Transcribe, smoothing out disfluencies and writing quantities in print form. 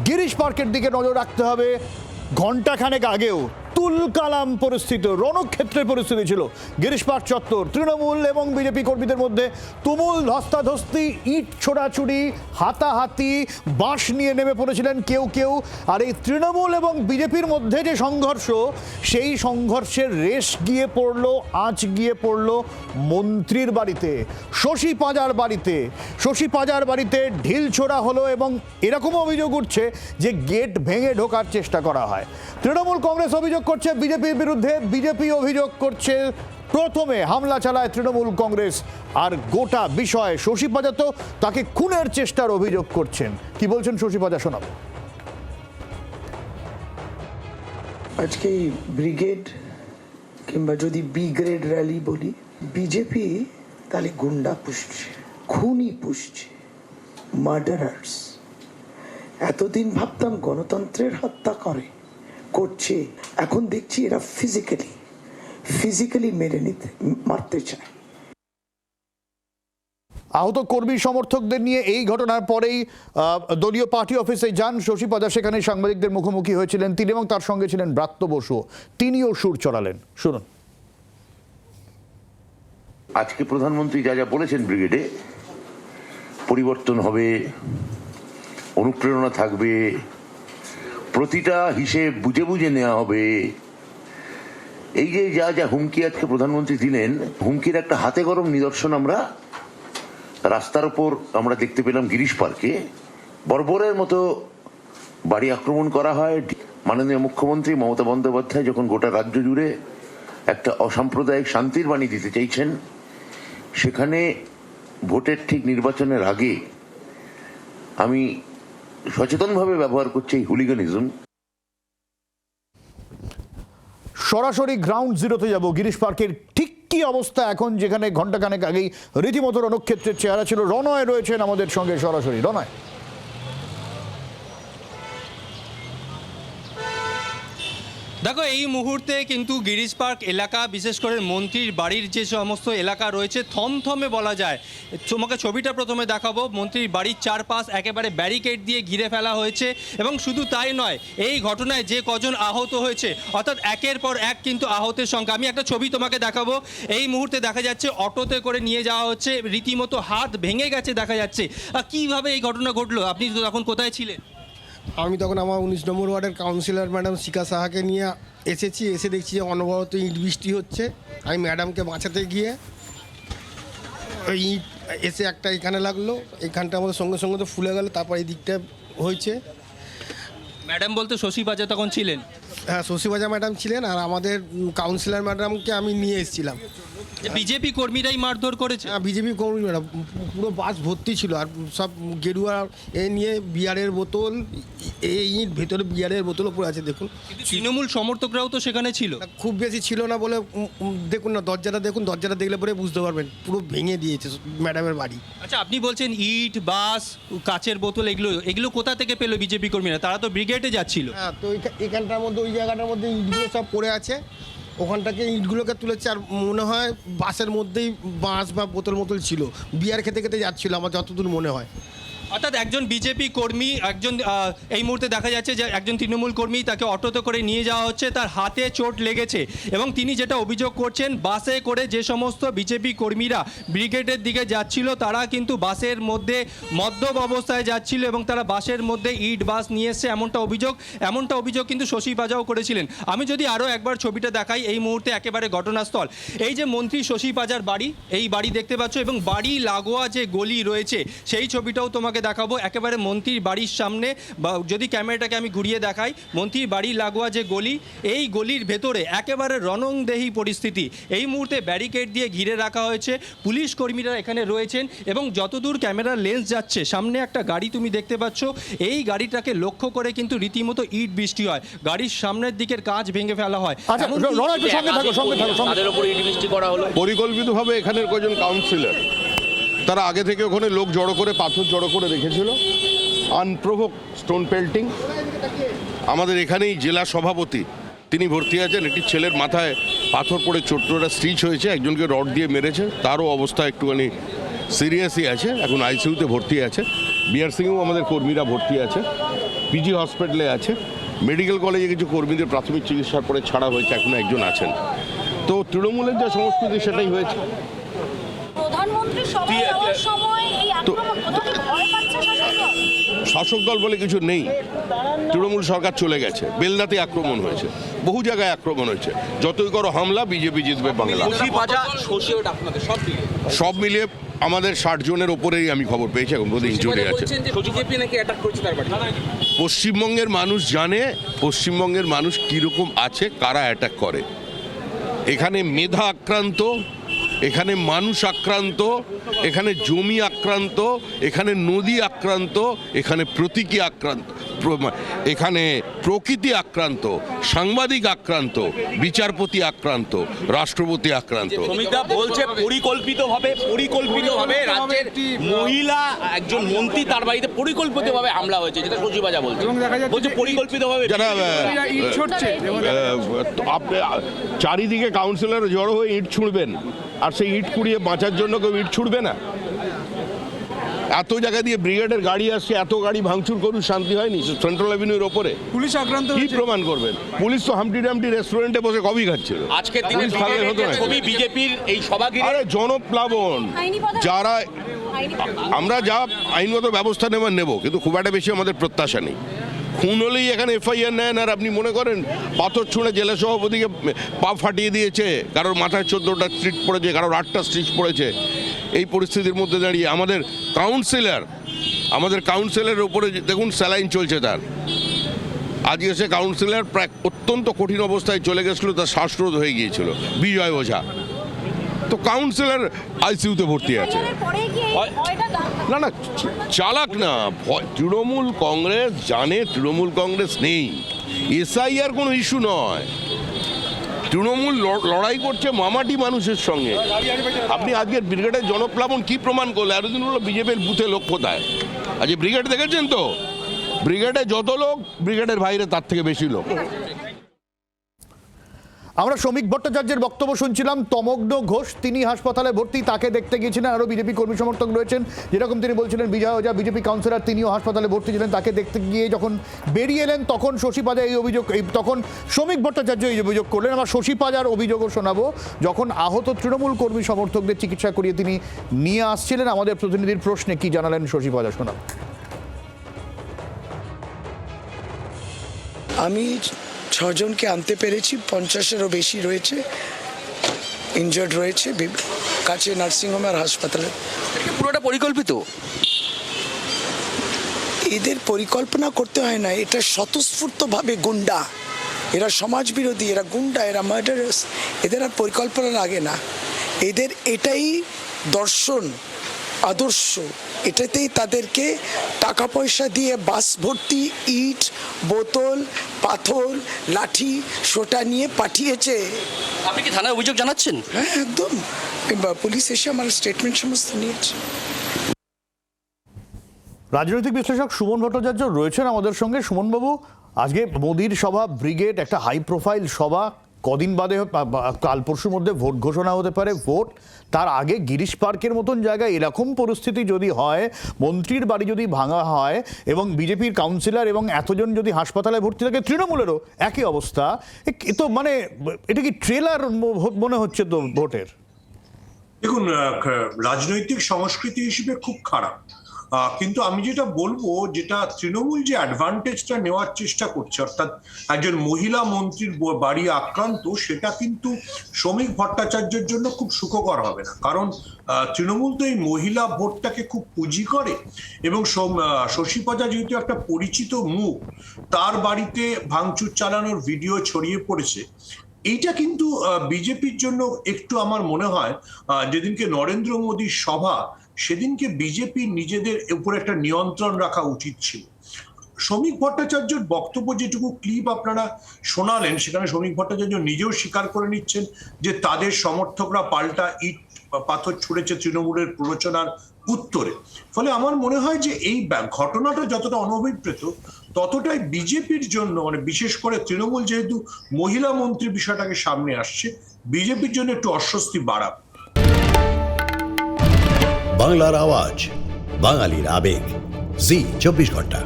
গিরিশ পার্কের দিকে নজর রাখতে হবে। ঘণ্টাখানেক আগেও তুলকালাম পরিস্থিতি, রণক্ষেত্রের পরিস্থিতি ছিল গিরিশ পার্ক চত্বর। তৃণমূল এবং বিজেপি কর্মীদের মধ্যে তুমুল ধস্তাধস্তি, ইট ছোড়াছুড়ি, হাতাহাতি, বাঁশ নিয়ে নেমে পড়েছিলেন কেউ কেউ। আর এই তৃণমূল এবং বিজেপির মধ্যে যে সংঘর্ষ, সেই সংঘর্ষের রেশ গিয়ে পড়লো মন্ত্রীর বাড়িতে, শশী পাঁজার বাড়িতে ঢিল ছোড়া হলো এবং এরকম অভিযোগ উঠছে যে গেট ভেঙে ঢোকার চেষ্টা করা হয়। তৃণমূল কংগ্রেস অভিযোগ করছে বিজেপির বিরুদ্ধে, বিজেপি অভিযোগ করছে প্রথমে হামলা চালায় তৃণমূল কংগ্রেস। আর গোটা বিষয়ে শশী পাঁজা তো তাকে খুনের চেষ্টার অভিযোগ করছেন। কি বলছেন শশী পাঁজা, শোনাবো। আজকে ব্রিগেড কিংবা যদি বি গ্রেড র্যালি বলি, বিজেপি তাহলে গুন্ডা পুষছে, খুনি পুষছে, মার্ডারার্স। এতদিন ভাবতাম গণতন্ত্রের হত্যা করছে, এখন দেখছি এরা ফিজিক্যালি মারতে চায়। আহত কর্মী সমর্থকদের নিয়ে এই ঘটনার পরেই দলীয় পার্টি অফিসে যান শশী পাঁজা। সেখানে সাংবাদিকদের মুখোমুখি হয়েছিলেন তিনি এবং তার সঙ্গে ছিলেন ব্রাত্য বসু। তিনিও সুর চড়ালেন, শুনুন। আজকে প্রধানমন্ত্রী যা যা বলেছেন, ব্রিগেডে পরিবর্তন হবে, অনুপ্রেরণা থাকবে, প্রতিটা হিসেব বুঝে বুঝে নেওয়া হবে, এই যে যা যা হুমকি আজকে প্রধানমন্ত্রী দিলেন, হুমকির একটা হাতে গরম নিদর্শন আমরা রাস্তার উপর আমরা দেখতে পেলাম। গিরিশ পার্কে বর্বরের মতো বাড়ি আক্রমণ করা হয়। মাননীয় মুখ্যমন্ত্রী মমতা বন্দ্যোপাধ্যায় যখন গোটা রাজ্য জুড়ে একটা অসাম্প্রদায়িক শান্তির বাণী দিতে চাইছেন, সেখানে ভোটের ঠিক নির্বাচনের আগে আমি সচেতনভাবে ব্যবহার করছি এই হুলিগানিজম। সরাসরি গ্রাউন্ড জিরোতে যাব। গিরিশ পার্কের ঠিক কি অবস্থা এখন, যেখানে ঘণ্টাখানেক আগেই রীতিমতো রণক্ষেত্রের চেহারা ছিল। রণয় রয়েছেন আমাদের সঙ্গে সরাসরি। রণয়, দেখো, এই মুহূর্তে কিন্তু গিরিশ পার্ক এলাকা, বিশেষ করে মন্ত্রীর বাড়ির যে সমস্ত এলাকা রয়েছে, থমথমে বলা যায়। তোমাকে ছবিটা প্রথমে দেখাবো। মন্ত্রীর বাড়ির চারপাশ একেবারে ব্যারিকেড দিয়ে ঘিরে ফেলা হয়েছে এবং শুধু তাই নয়, এই ঘটনায় যে কজন আহত হয়েছে, অর্থাৎ একের পর এক কিন্তু আহতের সংখ্যা। আমি একটা ছবি তোমাকে দেখাবো। এই মুহূর্তে দেখা যাচ্ছে অটোতে করে নিয়ে যাওয়া হচ্ছে, রীতিমতো হাত ভেঙে গেছে দেখা যাচ্ছে। কিভাবে এই ঘটনা ঘটলো? আপনি তো তখন কোথায় ছিলেন? আমি তখন আমার 19 নম্বর ওয়ার্ডের কাউন্সিলর ম্যাডাম শিখা সাহাকে নিয়ে এসে দেখছি যে অনবরত ইট বৃষ্টি হচ্ছে। আমি ম্যাডামকে বাঁচাতে গিয়ে ওই ইট এসে একটা এখানে লাগলো, এখানটা আমাদের সঙ্গে সঙ্গে তো ফুলে গেল, তারপর এই দিকটা হয়েছে। ম্যাডাম বলতে শশী পাঁজা তখন ছিলেন? হ্যাঁ, শশী পাঁজা ম্যাডাম ছিলেন, আর আমাদের কাউন্সিলর ম্যাডামকে আমি নিয়ে এসেছিলাম। বিজেপি কর্মীরাই মারধর করেছে? হ্যাঁ, বিজেপি কর্মী ম্যাডাম, পুরো বাস ভর্তি ছিল, আর সব গেরুয়া এ নিয়ে বিয়ারের বোতল, এই ইট ভেতরে বিয়ারের বোতলও পড়ে আছে দেখুন। তৃণমূল সমর্থকরাও তো সেখানে ছিল? খুব বেশি ছিল না বলে দেখুন না, দরজাটা দেখুন, দরজাটা দেখলে পরে বুঝতে পারবেন পুরো ভেঙে দিয়েছে ম্যাডামের বাড়ি। আচ্ছা, আপনি বলছেন ইট, বাস, কাচের বোতল, এগুলো কোথা থেকে পেলো বিজেপি কর্মীরা? তারা তো ব্রিগেডে যাচ্ছিল। হ্যাঁ, তো এখানটার মধ্যে, ওই জায়গাটার মধ্যে ইটগুলো সব পড়ে আছে, ওখানটাকে ইটগুলোকে তুলেছে। আর মনে হয় বাসের মধ্যেই বাঁশ বা বোতল ছিল, বিয়ার খেতে খেতে যাচ্ছিল আমার যতদূর মনে হয়। অর্থাৎ একজন বিজেপি কর্মী, এই মুহূর্তে দেখা যাচ্ছে যে একজন তৃণমূল কর্মী, তাকে অটোতে করে নিয়ে যাওয়া হচ্ছে, তার হাতে চোট লেগেছে এবং তিনি যেটা অভিযোগ করছেন, বাসে করে যে সমস্ত বিজেপি কর্মীরা ব্রিগেডের দিকে যাচ্ছিল, তারা কিন্তু বাসের মধ্যে মদ্যপ অবস্থায় যাচ্ছিল এবং তারা বাসের মধ্যে ইট বাস নিয়ে এসছে, এমনটা অভিযোগ কিন্তু শশী পাঁজাও করেছিলেন। আমি যদি আরও একবার ছবিটা দেখাই, এই মুহূর্তে একেবারে ঘটনাস্থল, এই যে মন্ত্রী শশী পাঁজার বাড়ি, এই বাড়ি দেখতে পাচ্ছ এবং বাড়ি লাগোয়া যে গলি রয়েছে, সেই ছবিটাও তোমাকে দেখাবো। একেবারে মন্ত্রীর বাড়ির সামনে, যদি ক্যামেরাটাকে আমি ঘুরিয়ে দেখাই, মন্ত্রীর বাড়ির লাগোয়া যে গলি, এই গলির ভেতরে একেবারে রণংদেহী পরিস্থিতি। এই মুহূর্তে ব্যারিকেড দিয়ে ঘিরে রাখা হয়েছে, পুলিশ কর্মীরা এখানে রয়েছেন এবং যতদূর ক্যামেরার লেন্স যাচ্ছে, সামনে একটা গাড়ি তুমি দেখতে পাচ্ছ, এই গাড়িটাকে লক্ষ্য করে কিন্তু রীতিমতো ইট বৃষ্টি হয়, গাড়ির সামনের দিকের কাঁচ ভেঙে ফেলা হয়। পরিকল্পিতভাবে এখানের কয়েকজন কাউন্সিলর তারা আগে থেকে ওখানে লোক জড়ো করে, পাথর জড়ো করে রেখেছিল, আনপ্রোভোক স্টোন পেল্টিং। আমাদের এখানেই জেলা সভাপতি তিনি ভর্তি আছেন, একটি ছেলের মাথায় পাথর পড়ে ছোট্টটা স্টিচ হয়েছে, একজনকে রড দিয়ে মেরেছে, তারও অবস্থা একটুখানি সিরিয়াসই আছে, এখন আইসিইউতে ভর্তি আছে। বিআরসিংয়েও আমাদের কর্মীরা ভর্তি আছে। পিজি হসপিটালে আছে, মেডিকেল কলেজে কিছু কর্মীদের প্রাথমিক চিকিৎসার পরে ছাড়া হয়েছে, এখনো একজন আছেন। তো তৃণমূলের যে সংস্কৃতি সেটাই হয়েছে। প্রধানমন্ত্রী সভা যাওয়ার সময় এই আক্রমণ কোথাও কি ভয় পাচ্ছে শাসক দল? শাসক দল বলে কিছু নেই, তৃণমূল সরকার চলে গেছে, বেলদাতে আক্রমণ হয়েছে, বহু জায়গায় আক্রমণ হয়েছে। যতই করো হামলা, বিজেপি জিতবে বাংলা। সব মিলিয়ে আমাদের 60 জনের ওপরেই আমি খবর পেয়েছি, এখন বোধহয় ইনজুরি আছে। পশ্চিমবঙ্গের মানুষ জানে পশ্চিমবঙ্গের মানুষ কীরকম আছে, কারা অ্যাটাক করে। এখানে মেধা আক্রান্ত, এখানে মানুষ আক্রান্ত, এখানে জমি আক্রান্ত, এখানে নদী আক্রান্ত, এখানে প্রতীকী আক্রান্ত, এখানে প্রকৃতি আক্রান্ত, সাংবাদিক আক্রান্ত, বিচারপতি আক্রান্ত, রাষ্ট্রপতি আক্রান্ত। শ্রমিকরা বলছে পরিকল্পিতভাবে রাজ্যের মহিলা একজন মন্ত্রী তার বাড়িতে পরিকল্পিতভাবে হামলা হয়েছে, যেটা সচিবাজা বলছে পরিকল্পিতভাবে। যারা আপনি চারিদিকে কাউন্সিলর জড়ো হয়ে ইট ছুঁড়বেন, আর সেই ইট কুড়িয়ে বাঁচার জন্য কেউ ইট ছুঁড়বে না? এত জায়গা দিয়ে ব্রিগেডের গাড়ি আসছে, এত গাড়ি ভাঙচুর করুন, শান্তি হয়নি সেন্ট্রাল অ্যাভিনিউর ওপরে? পুলিশ আক্রান্ত কি প্রমাণ করবেন? পুলিশ তো হামটি ডামটি রেস্টুরেন্টে বসে কফি খাচ্ছিল। আজকের দিনে ছবি বিজেপির এই সভাগৃহে। আরে জনপ্লাবন, যারা আমরা যা আইনগত ব্যবস্থা নেব, কিন্তু খুব একটা বেশি আমাদের প্রত্যাশা নেই। খুন হলেই এখানে এফআইআর নেন, আর আপনি মনে করেন পাথর ছুঁড়ে জেলা সভাপতিকে পা ফাটিয়ে দিয়েছে, কারোর মাথায় 14টা স্ট্রিচ পড়েছে, কারোর 8টা স্ট্রিচ পড়েছে। এই পরিস্থিতির মধ্যে দাঁড়িয়ে আমাদের কাউন্সিলরের উপরে দেখুন স্যালাইন চলছে তার। আজকে সে কাউন্সিলর প্রায় অত্যন্ত কঠিন অবস্থায় চলে গেছিল, তার শ্বাসরোধ হয়ে গিয়েছিল, বিজয় ওঝা। তো কাউন্সিলর আইসিইউতে ভর্তি আছে। না না, চালাক না, তৃণমূল কংগ্রেস জানে তৃণমূল কংগ্রেস নেই, এসআইআর কোনো ইস্যু নয়। তৃণমূল লড়াই করছে মামাটি মানুষের সঙ্গে। আপনি আজকের ব্রিগেডের জনপ্লাবন কি প্রমাণ করলে? এতদিন হলো বিজেপির বুথে লোক কোথায়? আজকে ব্রিগেড দেখেছেন তো, ব্রিগেডে যত লোক, ব্রিগেডের বাইরে তার থেকে বেশি লোক। আমরা শ্রমিক ভট্টাচার্যের বক্তব্য শুনছিলাম। তমগ্ন ঘোষ তিনি হাসপাতালে ভর্তি, তাকে দেখতে গিয়েছিলেন আরও বিজেপি কর্মী সমর্থক রয়েছেন। যেরকম তিনি বলছিলেন, বিজয় ওঝা বিজেপি কাউন্সিলর, তিনিও হাসপাতালে ভর্তি ছিলেন। তাকে দেখতে গিয়ে যখন বেরিয়ে এলেন, তখন শশী পাজা এই অভিযোগ, তখন শ্রমিক ভট্টাচার্য এই অভিযোগ করলেন। আমরা শশী পাজার অভিযোগও শোনাবো। যখন আহত তৃণমূল কর্মী সমর্থকদের চিকিৎসা করিয়ে তিনি নিয়ে আসছিলেন, আমাদের প্রতিনিধির প্রশ্নে কি জানালেন শশী পাজা, শোনাবো। আমি 6 জনকে আনতে পেরেছি, 50-এরও বেশি রয়েছে, ইনজার্ড রয়েছে কাছে নার্সিংহোমে আর হাসপাতালে। পুরোটা পরিকল্পিত। এদের পরিকল্পনা করতে হয় না, এটা স্বতঃস্ফূর্তভাবে গুন্ডা, এরা সমাজ বিরোধী, এরা গুন্ডা, এরা মার্ডারার্স। এদের আর পরিকল্পনা লাগে না, এদের এটাই দর্শন, আদর্শ, এটাতেই তাদেরকে টাকা পয়সা দিয়ে বাস ভর্তি ইট, বোতল, পাথর, লাঠি, সোটা নিয়ে পাঠিয়েছে। আপনি কি থানায় অভিযোগ জানাচ্ছেন? হ্যাঁ, একদম। পুলিশ এসে আমার স্টেটমেন্ট সমস্ত নিয়েছে। রাজনৈতিক বিশ্লেষক সুমন ভট্টাচার্য রয়েছেন আমাদের সঙ্গে। সুমনবাবু, আজকে মোদির সভা, ব্রিগেড, একটা হাই প্রোফাইল সভা, কদিন বাদে কাল পরশুর মধ্যে ভোট ঘোষণা হতে পারে। ভোট তার আগে গিরিশ পার্কের মতন জায়গায় এরকম পরিস্থিতি যদি হয়, মন্ত্রীর বাড়ি যদি ভাঙা হয় এবং বিজেপির কাউন্সিলর এবং এতজন যদি হাসপাতালে ভর্তি থাকে, তৃণমূলেরও একই অবস্থা, এ তো মানে এটা কি ট্রেলার মনে হচ্ছে তো ভোটের? দেখুন, রাজনৈতিক সংস্কৃতি হিসেবে খুব খারাপ, কিন্তু আমি যেটা বলবো, যেটা তৃণমূল যে অ্যাডভান্টেজটা নেওয়ার চেষ্টা করছে, অর্থাৎ একজন মহিলা মন্ত্রীর বাড়ি আক্রান্ত, সেটা কিন্তু শ্রমিক ভট্টাচার্যের জন্য খুব সুখকর হবে না। কারণ তৃণমূল তো এই মহিলা ভোটটাকে খুব পুঁজি করে, এবং শশী পাজা যেহেতু একটা পরিচিত মুখ, তার বাড়িতে ভাঙচুর চালানোর ভিডিও ছড়িয়ে পড়েছে। এইটা কিন্তু বিজেপির জন্য একটু, আমার মনে হয় যেদিনকে নরেন্দ্র মোদীর সভা, সেদিনকে বিজেপি নিজেদের উপর একটা নিয়ন্ত্রণ রাখা উচিত ছিল। শ্রমিক ভট্টাচার্যের বক্তব্য যেটুকু ক্লিপ আপনারা শোনালেন, সেখানে শ্রমিক ভট্টাচার্য নিজেও স্বীকার করে নিচ্ছেন যে তাদের সমর্থকরা পাল্টা ইট পাথর ছুঁড়েছে তৃণমূলের প্ররোচনার উত্তরে। ফলে আমার মনে হয় যে এই ঘটনাটা যতটা অনভিপ্রেত, ততটাই বিজেপির জন্য, মানে বিশেষ করে তৃণমূল যেহেতু মহিলা মন্ত্রী বিষয়টাকে সামনে আসছে, বিজেপির জন্য একটু অস্বস্তি বাড়াবে। বাংলার আওয়াজ, বাঙালির আবেগ, জি 24 ঘন্টা।